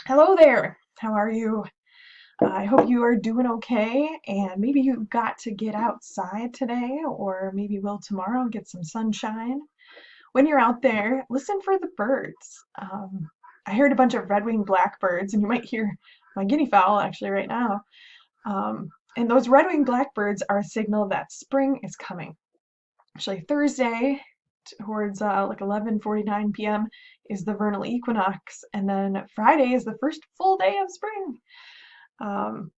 Hello there. How are you? I hope you are doing okay, and maybe you got to get outside today, or maybe will tomorrow and get some sunshine. When you're out there, listen for the birds. I heard a bunch of red-winged blackbirds, and you might hear my guinea fowl actually right now. And those red-winged blackbirds are a signal that spring is coming. Actually, Thursday towards like 11:49 p.m. is the vernal equinox, and then Friday is the first full day of spring. Um,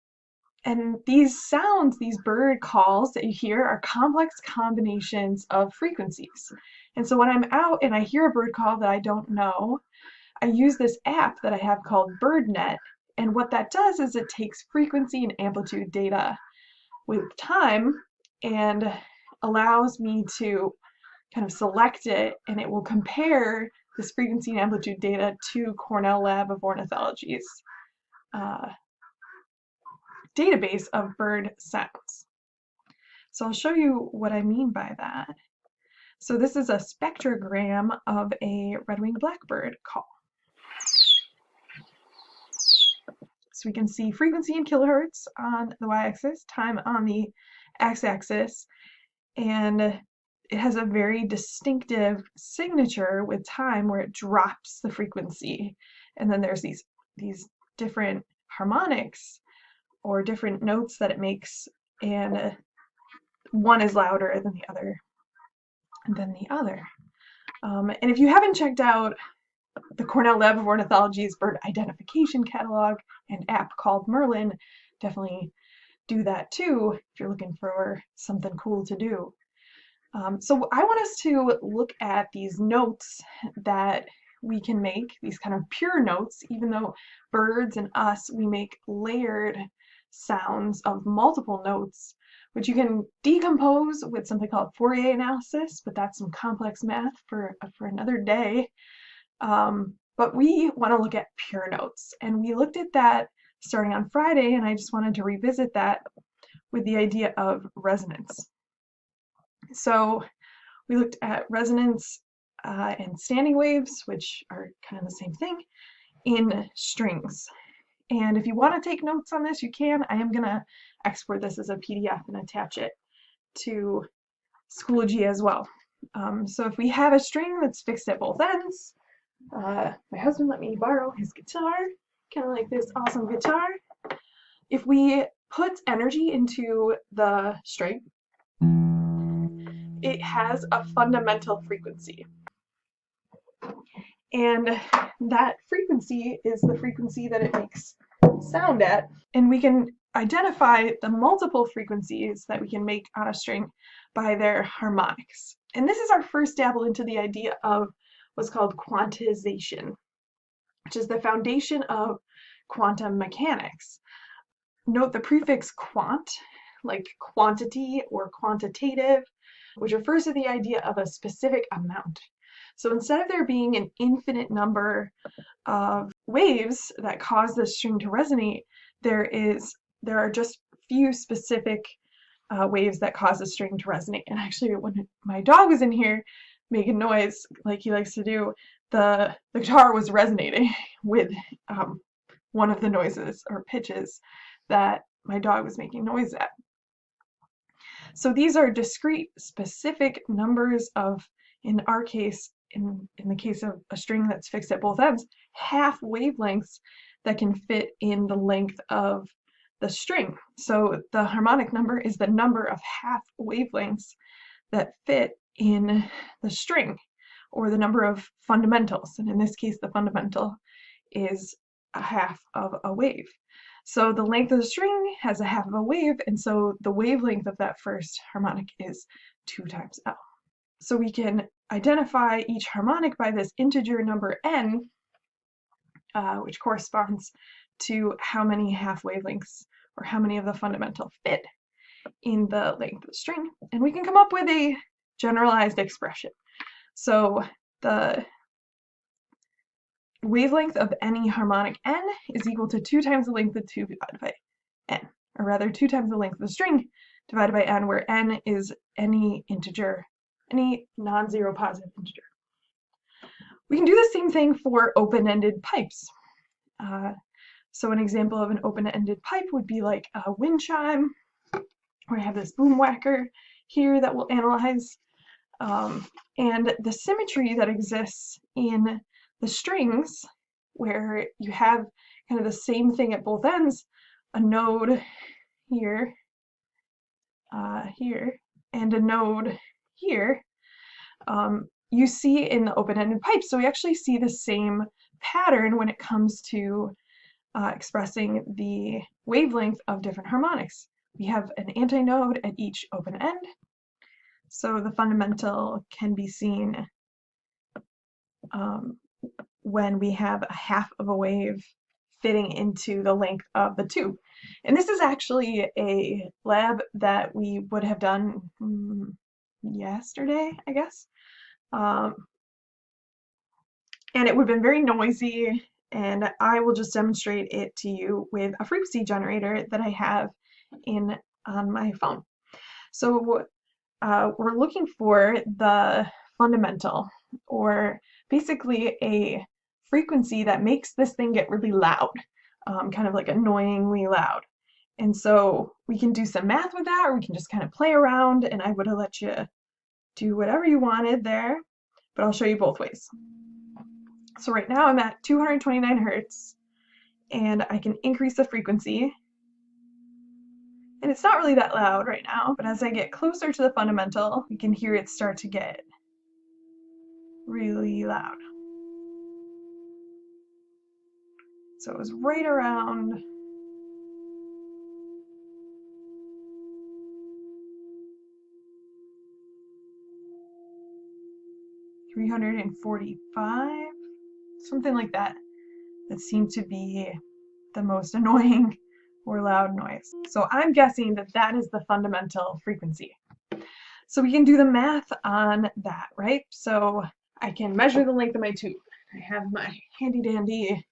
and these sounds, these bird calls that you hear, are complex combinations of frequencies. And so when I'm out and I hear a bird call that I don't know, I use this app that I have called BirdNet. And what that does is it takes frequency and amplitude data with time and allows me to kind of select it, and it will compare this frequency and amplitude data to Cornell Lab of Ornithology's uh, database of bird sounds. So I'll show you what I mean by that. So this is a spectrogram of a red-winged blackbird call. So we can see frequency in kilohertz on the y-axis, time on the x-axis, and it has a very distinctive signature with time where it drops the frequency. And then there's these different harmonics or different notes that it makes, and one is louder than the other. And if you haven't checked out the Cornell Lab of Ornithology's bird identification catalog and app called Merlin, definitely do that too if you're looking for something cool to do. So I want us to look at these notes that we can make, these kind of pure notes, even though birds and us, we make layered sounds of multiple notes, which you can decompose with something called Fourier analysis, but that's some complex math for another day. But we want to look at pure notes, and we looked at that starting on Friday, and I just wanted to revisit that with the idea of resonance. So we looked at resonance and standing waves, which are kind of the same thing, in strings. And if you want to take notes on this, you can. I am going to export this as a PDF and attach it to Schoology as well. So if we have a string that's fixed at both ends, my husband let me borrow his guitar, kind of like this awesome guitar. If we put energy into the string, it has a fundamental frequency. And that frequency is the frequency that it makes sound at. And we can identify the multiple frequencies that we can make on a string by their harmonics. And this is our first dabble into the idea of what's called quantization, which is the foundation of quantum mechanics. Note the prefix quant, like quantity or quantitative, which refers to the idea of a specific amount. So instead of there being an infinite number of waves that cause the string to resonate, there are just few specific waves that cause the string to resonate. And actually, when my dog was in here making noise like he likes to do, the guitar was resonating with one of the noises or pitches that my dog was making noise at. So these are discrete, specific numbers of, in our case, in the case of a string that's fixed at both ends, half wavelengths that can fit in the length of the string. So the harmonic number is the number of half wavelengths that fit in the string, or the number of fundamentals. And in this case, the fundamental is a half of a wave. So the length of the string has a half of a wave, and so the wavelength of that first harmonic is 2 times L. So we can identify each harmonic by this integer number n, which corresponds to how many half wavelengths or how many of the fundamental fit in the length of the string. And we can come up with a generalized expression. So the wavelength of any harmonic n is equal to 2 times the length of 2 divided by n, or rather 2 times the length of the string divided by n, where n is any integer, any non-zero positive integer. We can do the same thing for open-ended pipes. So an example of an open-ended pipe would be like a wind chime, where I have this boom whacker here that will analyze. And the symmetry that exists in the strings, where you have kind of the same thing at both ends, a node here, here, and a node here, you see in the open-ended pipe. So we actually see the same pattern when it comes to expressing the wavelength of different harmonics. We have an antinode at each open end, so the fundamental can be seen when we have a half of a wave fitting into the length of the tube. And this is actually a lab that we would have done yesterday, I guess. And it would have been very noisy, and I will just demonstrate it to you with a frequency generator that I have on my phone. So we're looking for the fundamental, or basically a frequency that makes this thing get really loud, kind of like annoyingly loud. And so we can do some math with that, or we can just kind of play around, and I would have let you do whatever you wanted there, but I'll show you both ways. So right now I'm at 229 hertz, and I can increase the frequency. And it's not really that loud right now, but as I get closer to the fundamental, you can hear it start to get really loud. So it was right around 345, something like that. That seemed to be the most annoying or loud noise. So I'm guessing that that is the fundamental frequency. So we can do the math on that, right? So I can measure the length of my tube. I have my handy dandy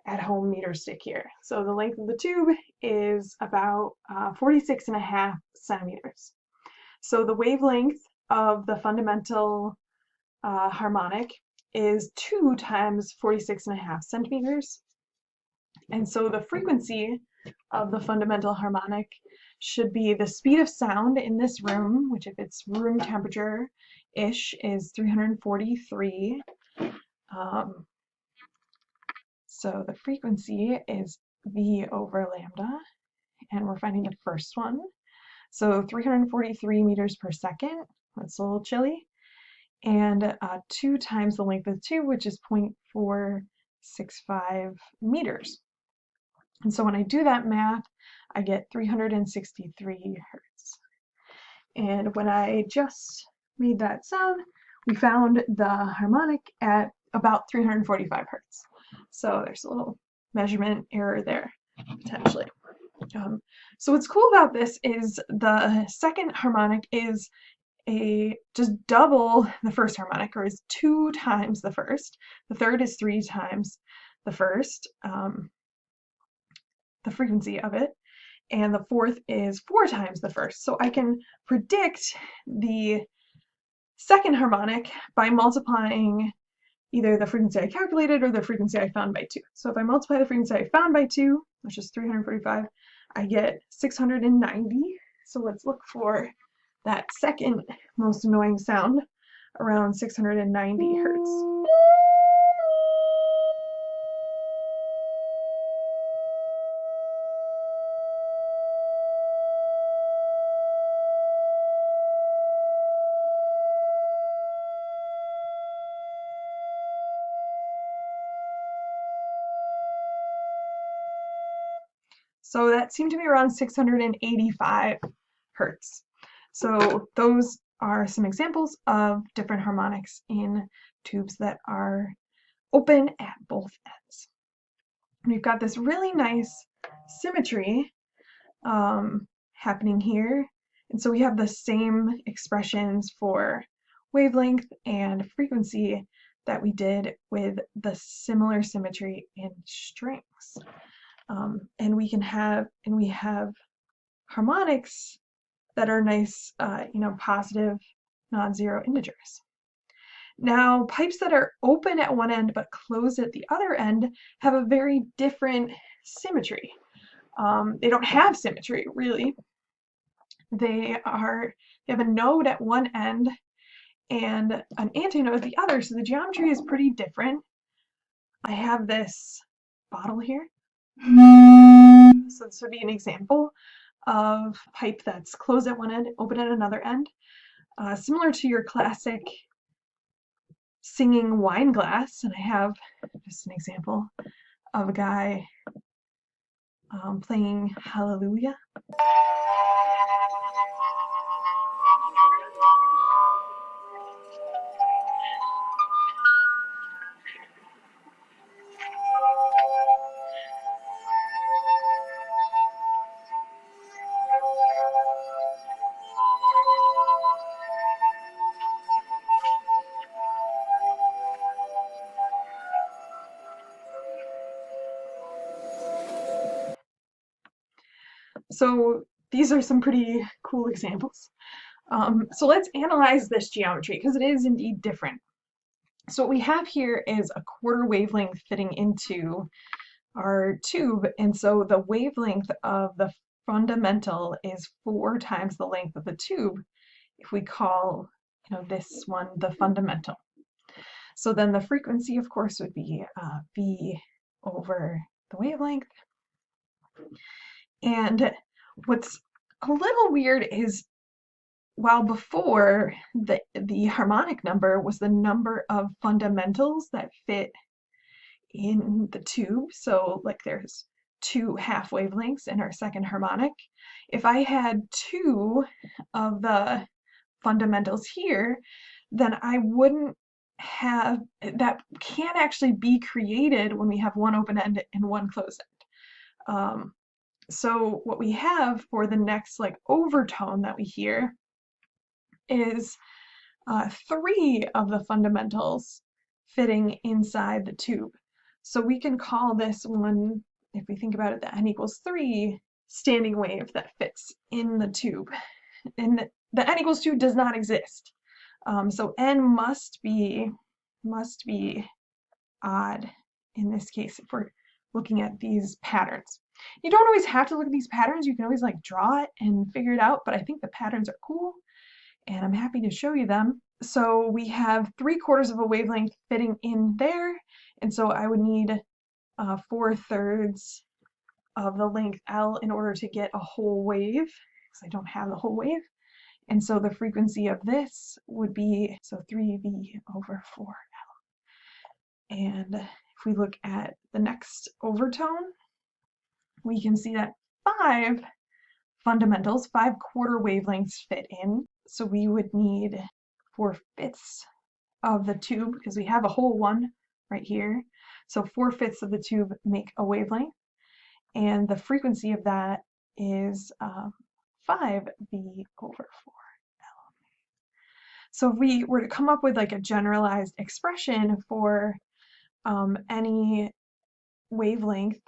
at-home meter stick here. So the length of the tube is about 46.5 centimeters. So the wavelength of the fundamental harmonic is 2 times 46.5 centimeters. And so the frequency of the fundamental harmonic should be the speed of sound in this room, which if it's room temperature-ish is 343. So the frequency is V over lambda, and we're finding the first one. So 343 meters per second, that's a little chilly, and 2 times the length of the tube, which is 0.465 meters. And so when I do that math, I get 363 hertz. And when I just made that sound, we found the harmonic at about 345 hertz. So there's a little measurement error there, potentially. So what's cool about this is the second harmonic is just double the first harmonic, or is 2 times the first. The third is 3 times the first, the frequency of it, and the fourth is 4 times the first. So I can predict the second harmonic by multiplying either the frequency I calculated or the frequency I found by 2. So if I multiply the frequency I found by 2, which is 345, I get 690. So let's look for that second most annoying sound around 690 hertz. So that seemed to be around 685 hertz. So those are some examples of different harmonics in tubes that are open at both ends. We've got this really nice symmetry happening here. And so we have the same expressions for wavelength and frequency that we did with the similar symmetry in strings. And we have harmonics that are nice, positive non-zero integers. Now, pipes that are open at one end but closed at the other end have a very different symmetry. They don't have symmetry, really. They have a node at one end and an antinode at the other, so the geometry is pretty different. I have this bottle here. So this would be an example of pipe that's closed at one end, open at another end. Similar to your classic singing wine glass, and I have just an example of a guy playing Hallelujah. So these are some pretty cool examples. So let's analyze this geometry because it is indeed different. So what we have here is a quarter wavelength fitting into our tube, and so the wavelength of the fundamental is 4 times the length of the tube if we call this one the fundamental. So then the frequency, of course, would be V over the wavelength. And what's a little weird is while before the harmonic number was the number of fundamentals that fit in the tube, so like there's 2 half wavelengths in our second harmonic. If I had 2 of the fundamentals here, then I wouldn't have, that can't actually be created when we have one open end and one closed end. So what we have for the next like overtone that we hear is 3 of the fundamentals fitting inside the tube. So we can call this one, if we think about it, the n equals 3 standing wave that fits in the tube. And the n equals 2 does not exist. So n must be odd in this case if we're looking at these patterns. You don't always have to look at these patterns. You can always like draw it and figure it out, but I think the patterns are cool and I'm happy to show you them. So we have 3/4 of a wavelength fitting in there, and so I would need 4/3 of the length L in order to get a whole wave, because I don't have the whole wave. And so the frequency of this would be, so 3V over 4L. And if we look at the next overtone, we can see that 5 fundamentals, 5/4 wavelengths fit in. So we would need 4/5 of the tube because we have a whole one right here. So 4/5 of the tube make a wavelength, and the frequency of that is 5V over 4L. So if we were to come up with like a generalized expression for any wavelength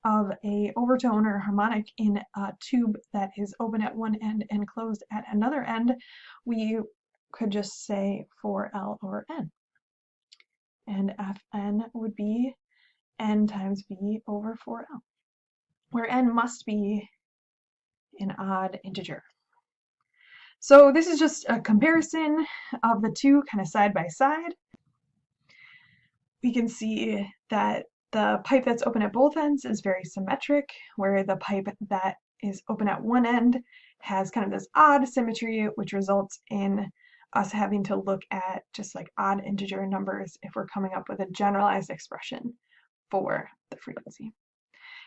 of a overtone or harmonic in a tube that is open at one end and closed at another end, we could just say 4L over n. And Fn would be n times V over 4L, where n must be an odd integer. So this is just a comparison of the two kind of side by side. We can see that the pipe that's open at both ends is very symmetric, where the pipe that is open at one end has kind of this odd symmetry, which results in us having to look at just like odd integer numbers if we're coming up with a generalized expression for the frequency.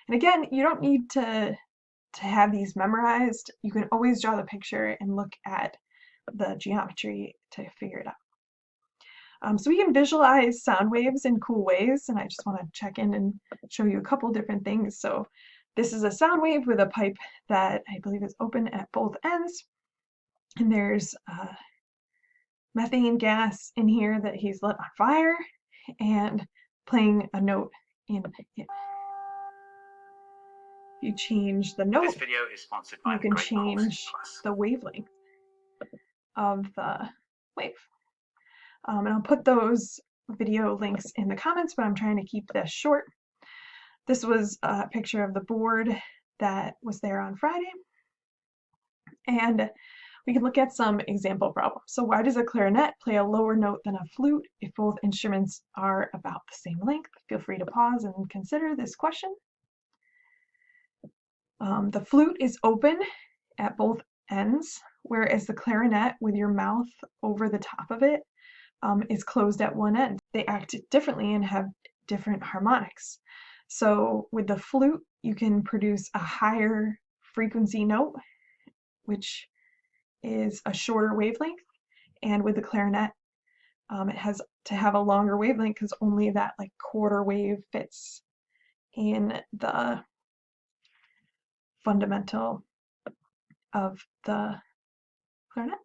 And again, you don't need to have these memorized. You can always draw the picture and look at the geometry to figure it out. So we can visualize sound waves in cool ways, and I just want to check in and show you a couple different things. So this is a sound wave with a pipe that I believe is open at both ends, and there's methane gas in here that he's lit on fire and playing a note in it. If you change the note, this video is sponsored by you can change the wavelength of the wave. And I'll put those video links in the comments, but I'm trying to keep this short. This was a picture of the board that was there on Friday. And we can look at some example problems. So why does a clarinet play a lower note than a flute if both instruments are about the same length? Feel free to pause and consider this question. The flute is open at both ends, whereas the clarinet, with your mouth over the top of it, is closed at one end. They act differently and have different harmonics. So with the flute, you can produce a higher frequency note, which is a shorter wavelength, and with the clarinet, it has to have a longer wavelength because only that like quarter wave fits in the fundamental of the clarinet.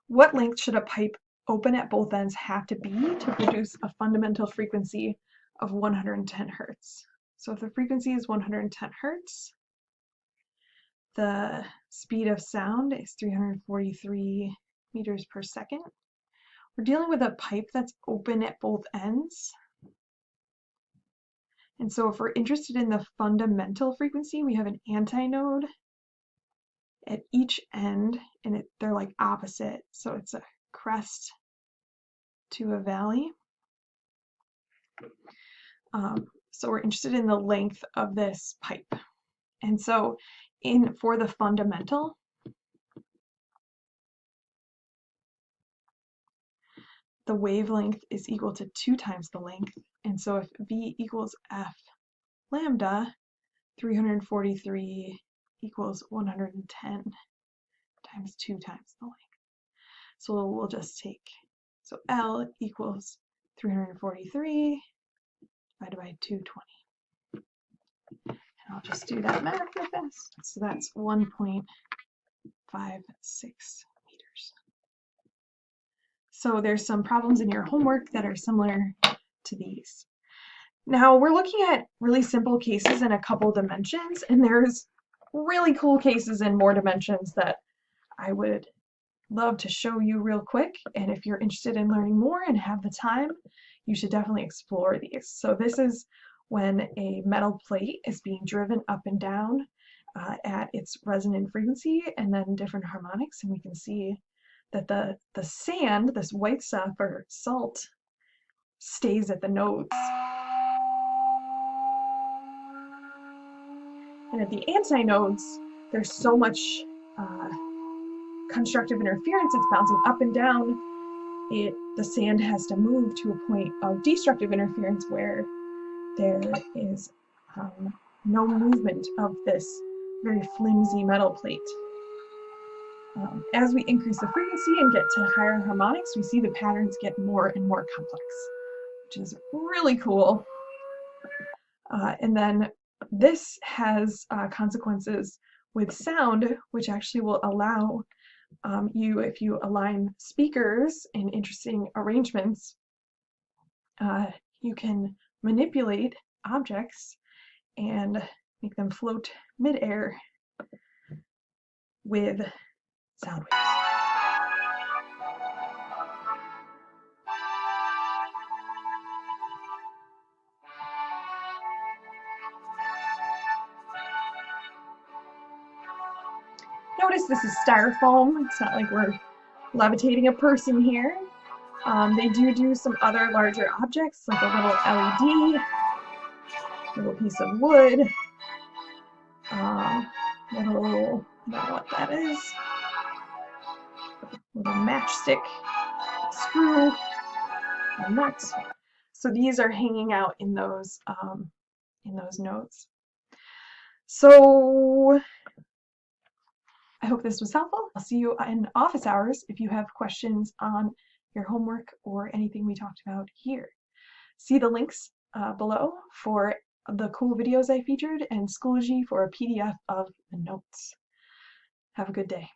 What length should a pipe open at both ends have to be to produce a fundamental frequency of 110 hertz? So if the frequency is 110 hertz, the speed of sound is 343 meters per second. We're dealing with a pipe that's open at both ends. And so if we're interested in the fundamental frequency, we have an antinode at each end, and they're like opposite. So it's a crest to a valley. So we're interested in the length of this pipe. And so for the fundamental, the wavelength is equal to 2 times the length. And so if V equals F lambda, 343 equals 110 times 2 times the length. So we'll just take, so L equals 343 divided by 220. And I'll just do that math real fast. So that's 1.56 meters. So there's some problems in your homework that are similar to these. Now we're looking at really simple cases in a couple dimensions, and there's really cool cases in more dimensions that I would love to show you real quick. And if you're interested in learning more and have the time, you should definitely explore these. So this is when a metal plate is being driven up and down at its resonant frequency and then different harmonics, and we can see that the sand, this white stuff or salt, stays at the nodes. And at the antinodes, there's so much constructive interference, it's bouncing up and down. The sand has to move to a point of destructive interference where there is no movement of this very flimsy metal plate. As we increase the frequency and get to higher harmonics, we see the patterns get more and more complex, which is really cool. And then this has consequences with sound, which actually will allow you, if you align speakers in interesting arrangements, you can manipulate objects and make them float midair with sound waves. Notice this is styrofoam. It's not like we're levitating a person here. They do some other larger objects, like a little LED, little piece of wood, little, I don't know what that is, little matchstick, screw, a nut. So these are hanging out in those nodes. So I hope this was helpful. I'll see you in office hours if you have questions on your homework or anything we talked about here. See the links below for the cool videos I featured and Schoology for a PDF of the notes. Have a good day.